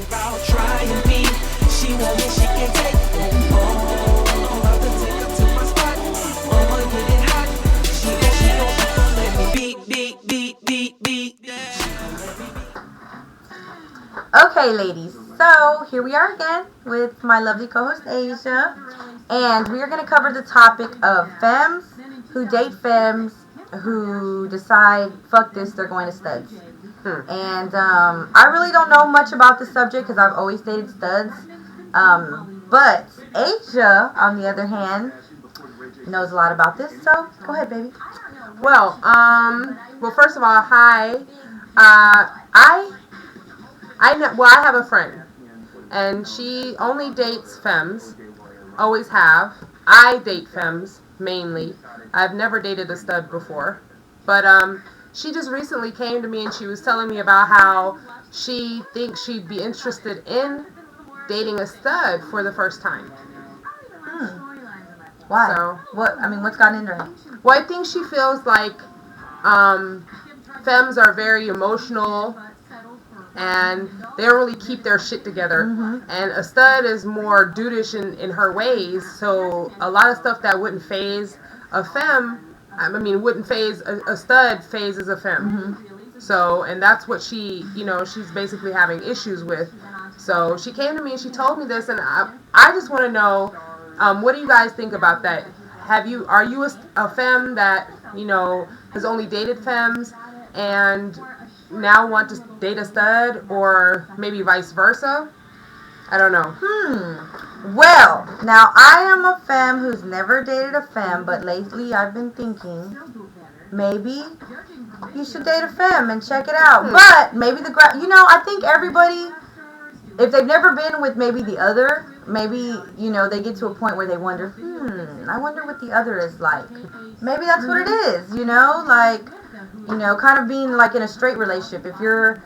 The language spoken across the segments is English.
about trying me. She want me, she can take. Oh, about to take her to my spot. Oh, get it hot. She gon' let me beat. Okay, ladies, so here we are again with my lovely co-host Asia, and we are going to cover the topic of femmes who date femmes who decide, fuck this, they're going to studs. And I really don't know much about the subject because I've always dated studs, but Asia, on the other hand, knows a lot about this, so go ahead, baby. Well, first of all, hi. I have a friend, and she only dates femmes. Always have. I date femmes mainly. I've never dated a stud before, but she just recently came to me and she was telling me about how she thinks she'd be interested in dating a stud for the first time. Why? So, What's gotten into her? well, I think she feels like femmes are very emotional and they don't really keep their shit together. And a stud is more dudeish in her ways, so a lot of stuff that wouldn't phase a femme, wouldn't phase a stud, phases a femme. So, and that's what she's basically having issues with. So she came to me and she told me this, and I just want to know, what do you guys think about that? Are you a femme that has only dated femmes and now want to date a stud, or maybe vice versa? I don't know. Well, now I am a femme who's never dated a femme, but lately I've been thinking maybe you should date a femme and check it out. But maybe I think everybody, if they've never been with maybe the other, maybe, they get to a point where they wonder, I wonder what the other is like. Maybe that's what it is, kind of being like in a straight relationship. If you're,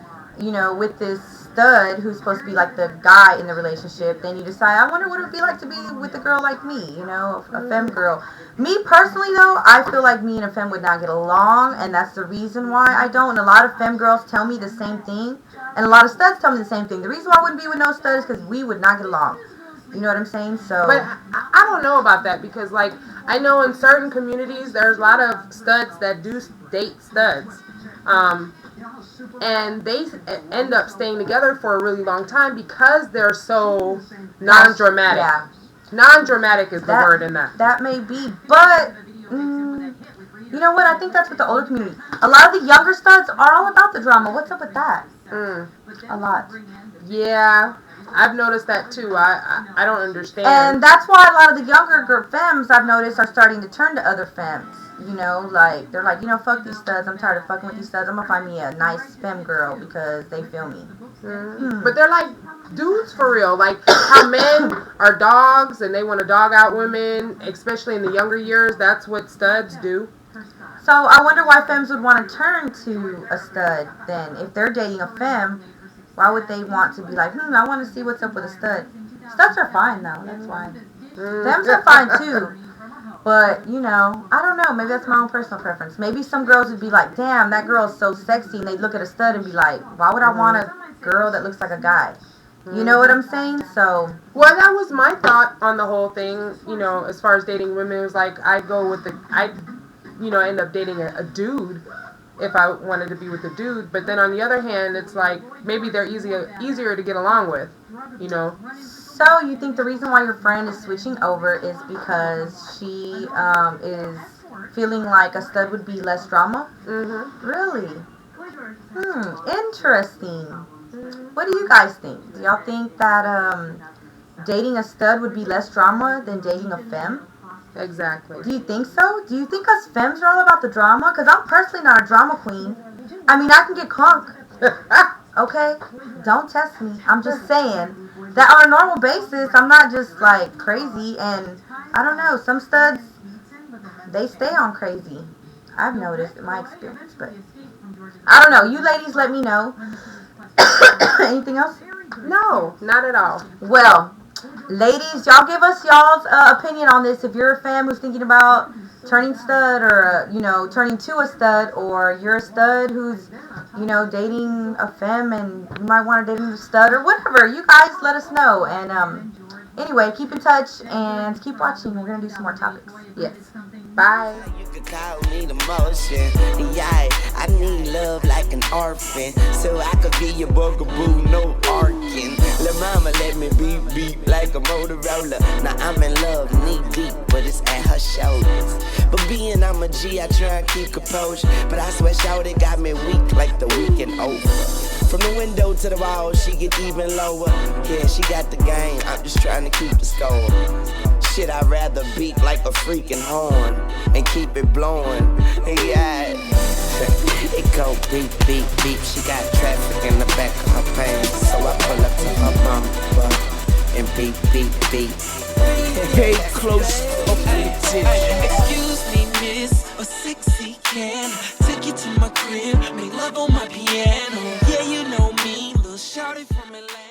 with this stud who's supposed to be like the guy in the relationship, then you decide, I wonder what it would be like to be with a girl like me, a femme girl. Me personally, though, I feel like me and a femme would not get along, and that's the reason why I don't. And a lot of femme girls tell me the same thing, and a lot of studs tell me the same thing. The reason why I wouldn't be with no stud is because we would not get along. You know what I'm saying? So, but I don't know about that, because I know in certain communities there's a lot of studs that do date studs, and they end up staying together for a really long time because they're so non-dramatic. Yeah. Non-dramatic is the word in that. That may be, but you know what? I think that's with the older community. A lot of the younger studs are all about the drama. What's up with that? A lot. Yeah. I've noticed that too. I don't understand. And that's why a lot of the younger femmes I've noticed are starting to turn to other femmes. They're like, fuck these studs. I'm tired of fucking with these studs. I'm gonna find me a nice femme girl because they feel me. But they're like dudes for real. Like how men are dogs and they want to dog out women, especially in the younger years. That's what studs do. So I wonder why femmes would want to turn to a stud then. If they're dating a femme, why would they want to be like, I want to see what's up with a stud? Studs are fine, though. That's why. Femmes are fine, too. But, I don't know. Maybe that's my own personal preference. Maybe some girls would be like, damn, that girl's so sexy. And they'd look at a stud and be like, why would I want a girl that looks like a guy? You know what I'm saying? So. Well, that was my thought on the whole thing, as far as dating women. It was like, end up dating a dude if I wanted to be with a dude. But then on the other hand, it's like maybe they're easier to get along with, So you think the reason why your friend is switching over is because she is feeling like a stud would be less drama? Really? Interesting. What do you guys think? Do y'all think that dating a stud would be less drama than dating a femme? Exactly. Do you think so? Do you think us femmes are all about the drama? Because I'm personally not a drama queen. I can get crunk. Okay? Don't test me. I'm just saying that on a normal basis, I'm not just like crazy. And I don't know, some studs, they stay on crazy. I've noticed in my experience, but I don't know. You ladies let me know. Anything else? No, not at all. Well, ladies, y'all give us y'all's opinion on this. If you're a femme who's thinking about turning stud or, turning to a stud, or you're a stud who's you know, dating a femme and you might want to date a stud or whatever. You guys let us know. And anyway, keep in touch and keep watching. We're going to do some more topics. Yes. Bye. You could call me the motion. Yeah, I need love like an orphan. So I could be your bugaboo, no arcing. La mama let me beat like a Motorola. Now I'm in love, knee deep, but it's at her shoulders. But being I'm a G, I try and keep composure. But I swear shawty got me weak like the weekend over. From the window to the wall, she get even lower. Yeah, she got the game, I'm just trying to keep the score. Shit, I'd rather beat like a freaking horn and keep it blowing. Yeah, it go beep, beep, beep. She got traffic in the back of her pants, so I pull up to her bumper and beep, beep, beep. Hey, close up attention. Excuse me, miss, a sexy can take you to my crib, make love on my piano. Yeah, you know me, little shawty from Atlanta.